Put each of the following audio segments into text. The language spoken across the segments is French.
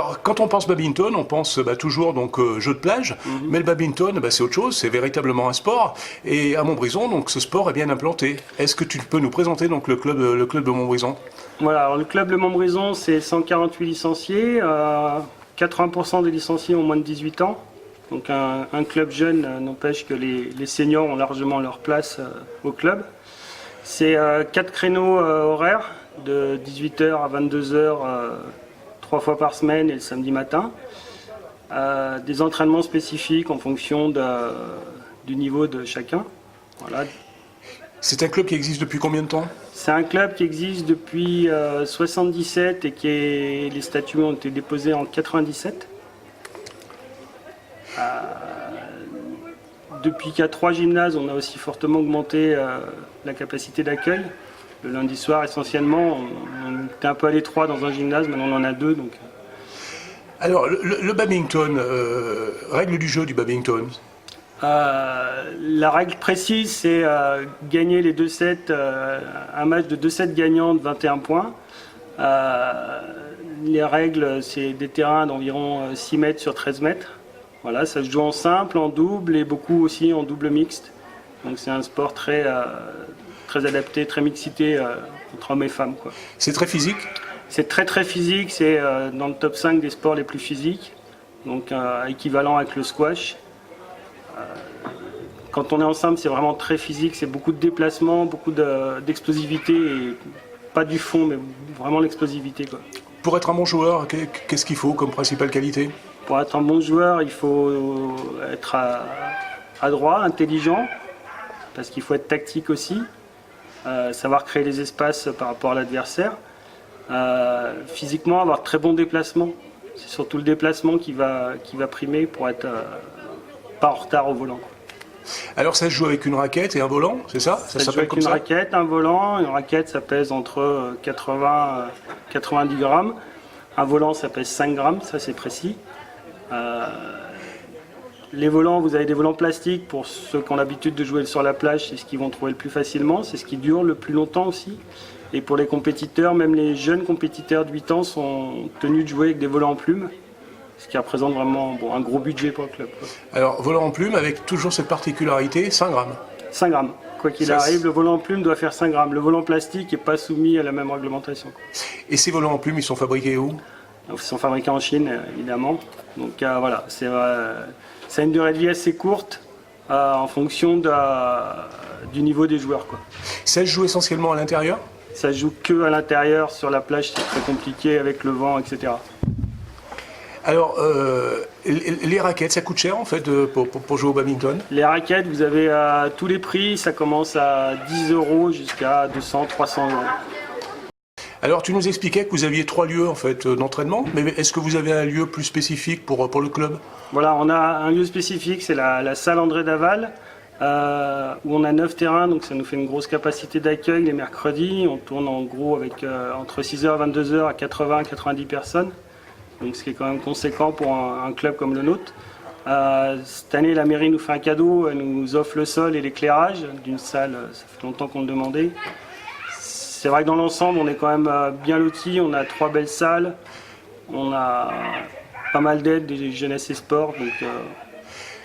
Alors, quand on pense badminton, on pense toujours donc jeu de plage, mais le badminton, c'est autre chose, c'est véritablement un sport. Et à Montbrison, donc ce sport est bien implanté. Est-ce que tu peux nous présenter donc le club de Montbrison? Voilà, alors le club de Montbrison, c'est 148 licenciés, 80% des licenciés ont moins de 18 ans. Donc un club jeune n'empêche que les seniors ont largement leur place au club. C'est 4 créneaux horaires de 18h à 22h, 3 fois par semaine et le samedi matin. Des entraînements spécifiques en fonction du niveau de chacun. Voilà. C'est un club qui existe depuis combien de temps? C'est un club qui existe depuis 77 et les statuts ont été déposés en 97. Depuis qu'il y a 3 gymnases, on a aussi fortement augmenté la capacité d'accueil. Le lundi soir, essentiellement, on était un peu à l'étroit dans un gymnase, maintenant on en a 2. Donc. Alors, le badminton, règle du jeu du badminton? La règle précise, c'est gagner les 2 sets, un match de 2 sets gagnants de 21 points. Les règles, c'est des terrains d'environ 6 mètres sur 13 mètres. Voilà, ça se joue en simple, en double et beaucoup aussi en double mixte. Donc c'est un sport très adapté, très mixité entre hommes et femmes, quoi. C'est très physique? C'est très physique, c'est dans le top 5 des sports les plus physiques, donc équivalent avec le squash. Quand on est ensemble, c'est vraiment très physique, c'est beaucoup de déplacements, beaucoup d'explosivité, et pas du fond, mais vraiment l'explosivité, quoi. Pour être un bon joueur, qu'est-ce qu'il faut comme principale qualité? Pour être un bon joueur, il faut être adroit, intelligent, parce qu'il faut être tactique aussi, savoir créer les espaces par rapport à l'adversaire. Physiquement, avoir de très bons déplacements. C'est surtout le déplacement qui va primer pour être pas en retard au volant. Alors ça se joue avec une raquette et un volant, c'est ça? Ça se joue avec une raquette, un volant. Une raquette, ça pèse entre 80 et 90 grammes. Un volant, ça pèse 5 grammes, ça c'est précis. Les volants, vous avez des volants plastiques pour ceux qui ont l'habitude de jouer sur la plage, c'est ce qu'ils vont trouver le plus facilement, c'est ce qui dure le plus longtemps aussi. Et pour les compétiteurs, même les jeunes compétiteurs de 8 ans sont tenus de jouer avec des volants en plume, ce qui représente vraiment un gros budget pour le club, quoi. Alors, volant en plume avec toujours cette particularité, 5 grammes. 5 grammes. Quoi qu'il arrive, le volant en plume doit faire 5 grammes. Le volant plastique n'est pas soumis à la même réglementation, quoi. Et ces volants en plume, ils sont fabriqués où? Ils sont fabriqués en Chine, évidemment. Donc voilà, c'est une durée de vie assez courte en fonction du niveau des joueurs, quoi. Ça se joue essentiellement à l'intérieur? Ça se joue que à l'intérieur, sur la plage c'est très compliqué avec le vent, etc. Alors, les raquettes, ça coûte cher en fait pour jouer au badminton? Les raquettes, vous avez à tous les prix, ça commence à 10 € jusqu'à 200, 300 €. Alors, tu nous expliquais que vous aviez 3 lieux en fait d'entraînement, mais est-ce que vous avez un lieu plus spécifique pour le club? Voilà, on a un lieu spécifique, c'est la salle André Daval, où on a 9 terrains, donc ça nous fait une grosse capacité d'accueil les mercredis. On tourne en gros avec entre 6h et 22h à 80 à 90 personnes, donc ce qui est quand même conséquent pour un club comme le nôtre. Cette année, la mairie nous fait un cadeau, elle nous offre le sol et l'éclairage d'une salle, ça fait longtemps qu'on le demandait. C'est vrai que dans l'ensemble, on est quand même bien lotis, on a 3 belles salles, on a pas mal d'aides des jeunesses et sports. Donc,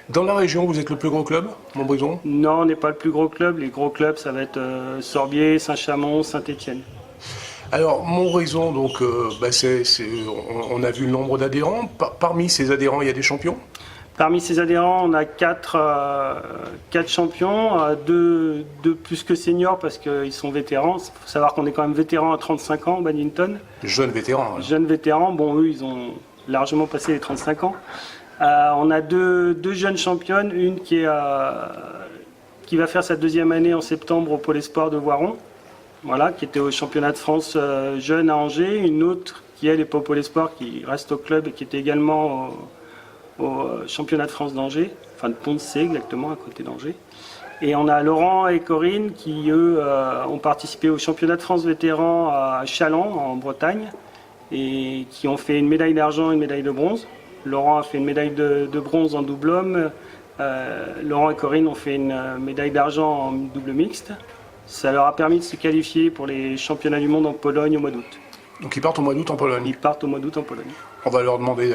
Dans la région, vous êtes le plus gros club, Montbrison? Non, on n'est pas le plus gros club. Les gros clubs, ça va être Sorbier, Saint-Chamond, Saint-Étienne. Alors, Montbrison, donc, on a vu le nombre d'adhérents. Parmi ces adhérents, il y a des champions? Parmi ces adhérents, on a 4 champions, 2 plus que seniors parce qu'ils sont vétérans. Il faut savoir qu'on est quand même vétérans à 35 ans au badminton. Jeunes vétérans. Jeunes vétérans, bon, eux, ils ont largement passé les 35 ans. On a deux jeunes championnes, une qui va faire sa 2e année en septembre au Pôle Espoir de Voiron, voilà, qui était au championnat de France jeune à Angers. Une autre qui, elle, n'est pas au Pôle Espoir, qui reste au club et qui était également au championnat de France d'Angers, enfin de Pont-de-Cé exactement, à côté d'Angers. Et on a Laurent et Corinne qui, eux, ont participé au championnat de France vétéran à Châlons, en Bretagne, et qui ont fait une médaille d'argent et une médaille de bronze. Laurent a fait une médaille de bronze en double homme. Laurent et Corinne ont fait une médaille d'argent en double mixte. Ça leur a permis de se qualifier pour les championnats du monde en Pologne au mois d'août. Donc ils partent au mois d'août en Pologne. Ils partent au mois d'août en Pologne. On va leur demander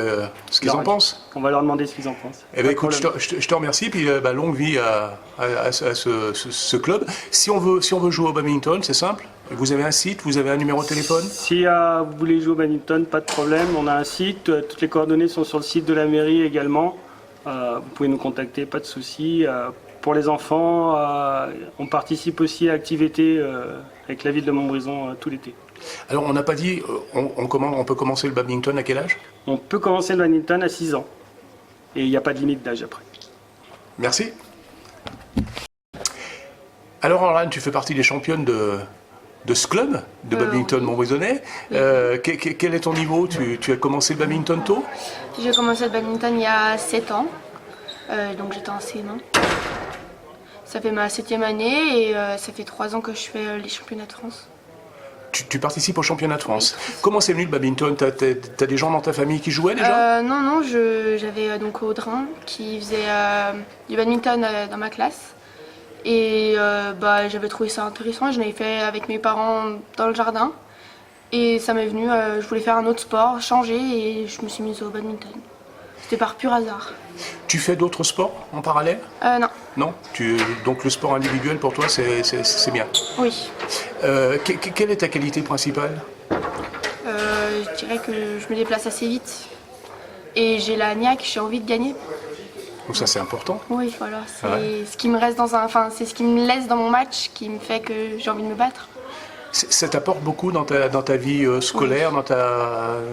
ce qu'ils en pensent. On va leur demander ce qu'ils en pensent. Eh bien, écoute, je te remercie, puis longue vie à ce club. Si on veut jouer au badminton, c'est simple. Vous avez un site, vous avez un numéro de téléphone? Si vous voulez jouer au badminton, pas de problème. On a un site, toutes les coordonnées sont sur le site de la mairie également. Vous pouvez nous contacter, pas de souci. Pour les enfants, on participe aussi à activités avec la ville de Montbrison tout l'été. Alors, on n'a pas dit, on peut commencer le badminton à quel âge? On peut commencer le badminton à 6 ans. Et il n'y a pas de limite d'âge après. Merci. Alors, Orlane, tu fais partie des championnes de ce club de badminton montbrisonnais. Quel est ton niveau? Tu as commencé le badminton tôt? J'ai commencé le badminton il y a 7 ans. Donc j'étais en C1. Ça fait ma 7e année et ça fait 3 ans que je fais les championnats de France. Tu participes au championnat de France. Comment c'est venu le badminton? T'as des gens dans ta famille qui jouaient déjà? Non, j'avais donc Audrin qui faisait du badminton dans ma classe. Et j'avais trouvé ça intéressant, je l'avais fait avec mes parents dans le jardin. Et ça m'est venu, je voulais faire un autre sport, changer, et je me suis mise au badminton. C'était par pur hasard. Tu fais d'autres sports en parallèle? Non. Non? Donc le sport individuel pour toi c'est bien? Oui. Quelle est ta qualité principale? Je dirais que je me déplace assez vite. Et j'ai la niaque, j'ai envie de gagner. Donc ça c'est important. Oui, voilà, c'est ce qui me reste c'est ce qui me laisse dans mon match, qui me fait que j'ai envie de me battre. Ça t'apporte beaucoup dans ta vie scolaire, oui.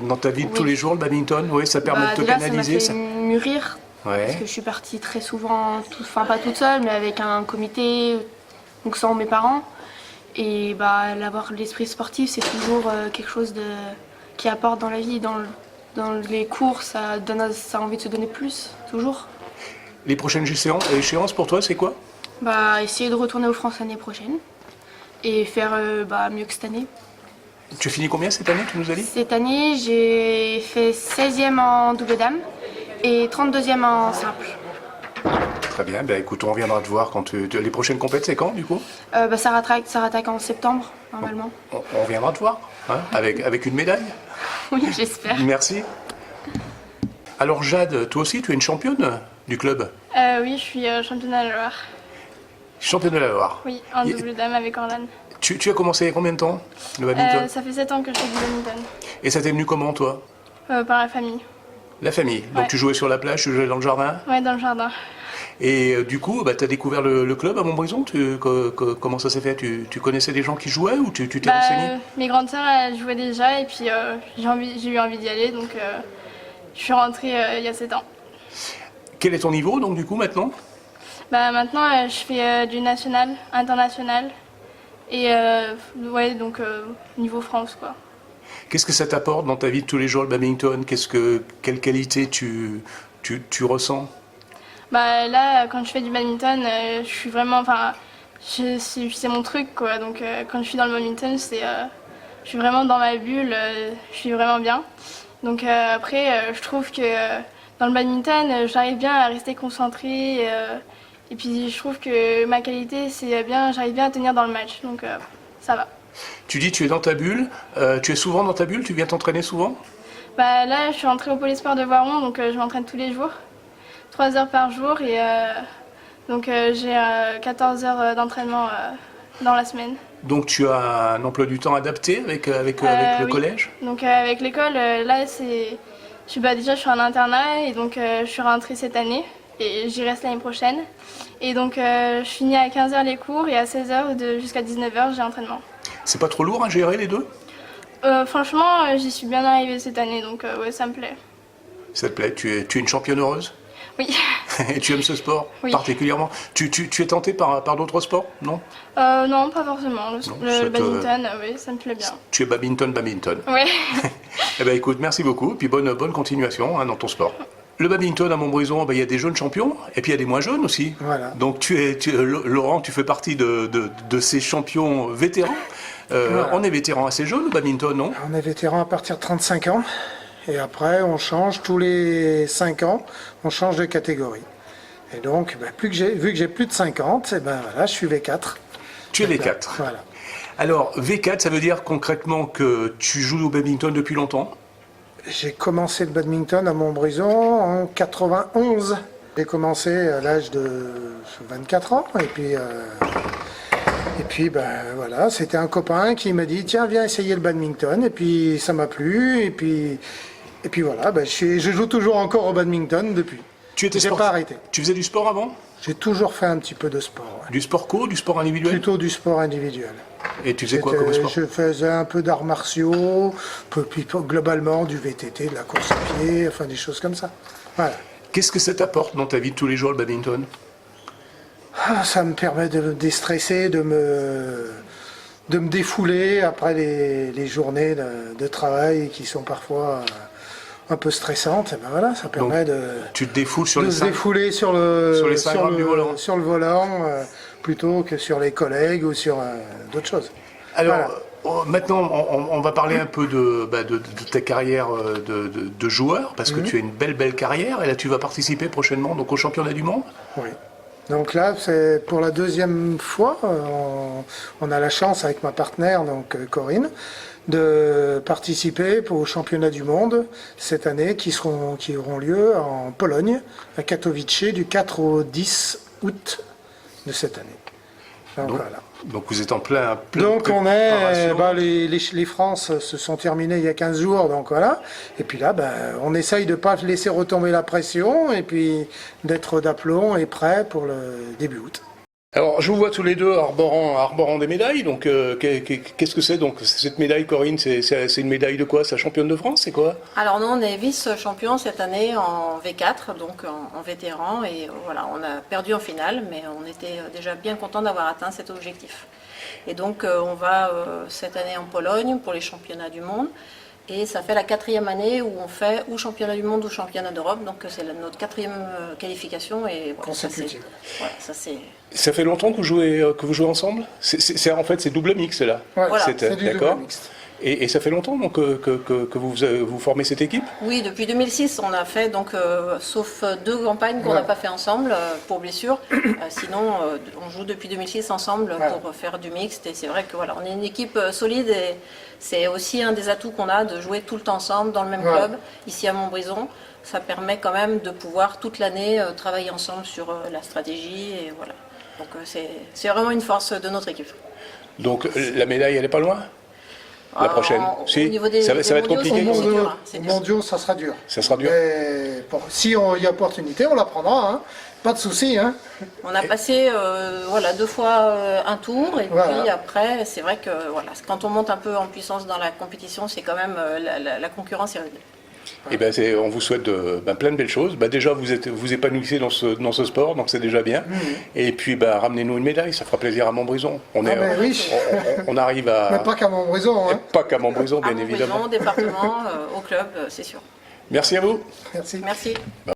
dans ta vie de tous les jours, le badminton? Oui, ça permet de te canaliser. Ça m'a fait mûrir, parce que je suis partie très souvent, pas toute seule, mais avec un comité, donc sans mes parents. Et avoir l'esprit sportif, c'est toujours quelque chose qui apporte dans la vie, dans les cours, ça a envie de se donner plus, toujours. Les prochaines échéances pour toi, c'est quoi? Essayer de retourner aux France l'année prochaine et faire mieux que cette année. Tu finis combien cette année, tu nous as dit? Cette année, j'ai fait 16e en double dame et 32e en simple. Très bien, écoute, on reviendra te voir quand les prochaines compétitions, c'est quand du coup? Ça rattaque en septembre, normalement. On reviendra te voir, hein, avec une médaille? Oui, j'espère. Merci. Alors Jade, toi aussi, tu es une championne du club? Oui, je suis championne de la Loire. Championne de la Loire? Oui, en double dame avec Orlane. Tu as commencé il y a combien de temps, le badminton? Ça fait 7 ans que je fais du badminton. Et ça t'est venu comment, toi? Par la famille. La famille? Donc ouais. Tu jouais sur la plage, tu jouais dans le jardin? Ouais, dans le jardin. Et du coup, tu as découvert le club à Montbrison? Comment ça s'est fait? Tu connaissais des gens qui jouaient ou tu t'es renseigné? Mes grandes sœurs, elles jouaient déjà et puis j'ai eu envie d'y aller, donc je suis rentrée il y a 7 ans. Quel est ton niveau, donc, du coup, maintenant? Maintenant, je fais du national, international et donc niveau France, quoi. Qu'est-ce que ça t'apporte dans ta vie de tous les jours, le badminton? Quelle qualité tu ressens? Là, quand je fais du badminton, je suis vraiment, c'est mon truc, quoi. Donc quand je suis dans le badminton, je suis vraiment dans ma bulle, je suis vraiment bien. Donc après, je trouve que dans le badminton, j'arrive bien à rester concentrée. Et puis je trouve que ma qualité, j'arrive bien à tenir dans le match. Donc ça va. Tu dis tu es dans ta bulle. Tu es souvent dans ta bulle? Tu viens t'entraîner souvent? Là, je suis rentrée au Polesport de Voiron, donc je m'entraîne tous les jours, 3 heures par jour, et donc j'ai 14 heures d'entraînement dans la semaine. Donc tu as un emploi du temps adapté avec le Oui. collège? Donc avec l'école, là, déjà je suis en internat, et donc je suis rentrée cette année, et j'y reste l'année prochaine. Et donc je finis à 15 heures les cours, et à 16 heures jusqu'à 19 heures j'ai entraînement. C'est pas trop lourd à gérer les deux? Franchement, j'y suis bien arrivée cette année, donc ouais, ça me plaît. Ça te plaît? Tu es une championne heureuse? Oui. Et tu aimes ce sport Oui. particulièrement? Tu es tentée par d'autres sports? Non? Non, pas forcément. Le badminton, oui, ça me plaît bien. Tu es badminton. Oui. Eh bien écoute, merci beaucoup, puis bonne continuation dans ton sport. Le badminton à Montbrison, il y a des jeunes champions, et puis il y a des moins jeunes aussi. Voilà. Donc Laurent, tu fais partie de ces champions vétérans. Voilà. On est vétéran assez jeune au badminton, non? On est vétéran à partir de 35 ans. Et après, on change tous les 5 ans, on change de catégorie. Et donc, vu que j'ai plus de 50, voilà, je suis V4. Tu es V4. Voilà. Alors, V4, ça veut dire concrètement que tu joues au badminton depuis longtemps? J'ai commencé le badminton à Montbrison en 91. J'ai commencé à l'âge de 24 ans et puis voilà, c'était un copain qui m'a dit tiens viens essayer le badminton et puis ça m'a plu et puis voilà, je joue toujours encore au badminton depuis. Tu étais J'ai sportif. pas arrêté. Tu faisais du sport avant? J'ai toujours fait un petit peu de sport. Ouais. Du sport co, du sport individuel? Plutôt du sport individuel. Et tu faisais quoi comme sport? Je faisais un peu d'arts martiaux, puis globalement du VTT, de la course à pied, enfin des choses comme ça. Voilà. Qu'est-ce que ça t'apporte dans ta vie de tous les jours, le badminton? Ça me permet de me déstresser, de me défouler après les journées de travail qui sont parfois un peu stressantes. Et ben voilà, ça permet Tu te défoules sur de les se cinq, défouler sur les 5 grammes du volant. sur le volant plutôt que sur les collègues ou sur d'autres choses. Alors, Voilà. maintenant, on va parler un peu de ta carrière de joueur, parce que tu as une belle carrière, et là tu vas participer prochainement donc, au championnat du monde. Oui. Donc là, c'est pour la deuxième fois, on a la chance avec ma partenaire, donc Corinne, de participer au championnat du monde cette année qui auront lieu en Pologne, à Katowice, du 4 au 10 août de cette année. Donc voilà. Donc vous êtes en plein Donc on est, préparation. les France se sont terminées il y a 15 jours, donc voilà. Et puis là, on essaye de ne pas laisser retomber la pression et puis d'être d'aplomb et prêt pour le début août. Alors je vous vois tous les deux arborant des médailles, donc qu'est-ce que c'est donc cette médaille, Corinne? C'est une médaille de quoi? C'est la championne de France, c'est quoi? Alors nous, on est vice-champion cette année en V4, donc en vétéran, et voilà, on a perdu en finale, mais on était déjà bien content d'avoir atteint cet objectif. Et donc on va cette année en Pologne pour les championnats du monde, et ça fait la 4e année où on fait ou championnat du monde ou championnat d'Europe, donc c'est notre 4e qualification, et voilà, Consécutive. ça c'est... Ça fait longtemps que vous jouez ensemble? En fait c'est double mix là. Ouais, Voilà. c'est du D'accord. double mixte. Et ça fait longtemps donc, que vous formez cette équipe? Oui, depuis 2006, on a fait, donc, sauf 2 campagnes qu'on n'a pas fait ensemble pour blessure. Sinon, on joue depuis 2006 ensemble pour faire du mixte. Et c'est vrai que voilà, on est une équipe solide et c'est aussi un des atouts qu'on a de jouer tout le temps ensemble dans le même club, ici à Montbrison. Ça permet quand même de pouvoir toute l'année travailler ensemble sur la stratégie. Et voilà. Donc c'est vraiment une force de notre équipe. Donc la médaille, elle n'est pas loin? La prochaine? Au Si, niveau des ça va être mondiaux, compliqué. c'est dur, hein, Aux c'est dur. mondiaux, ça sera dur. Ça sera dur. Mais si il y a opportunité, on la prendra. Hein. Pas de souci. Hein. On a passé 2 fois un tour et Voilà. puis après c'est vrai que voilà, quand on monte un peu en puissance dans la compétition, c'est quand même la concurrence est rude. Et on vous souhaite plein de belles choses. Déjà, vous épanouissez dans ce sport, donc c'est déjà bien. Et puis, ramenez-nous une médaille, ça fera plaisir à Montbrison. On arrive à... Mais pas qu'à Montbrison. Hein. Pas qu'à Montbrison, À bien évidemment. Montbrison, au département, au club, c'est sûr. Merci à vous. Merci. Merci. Bye.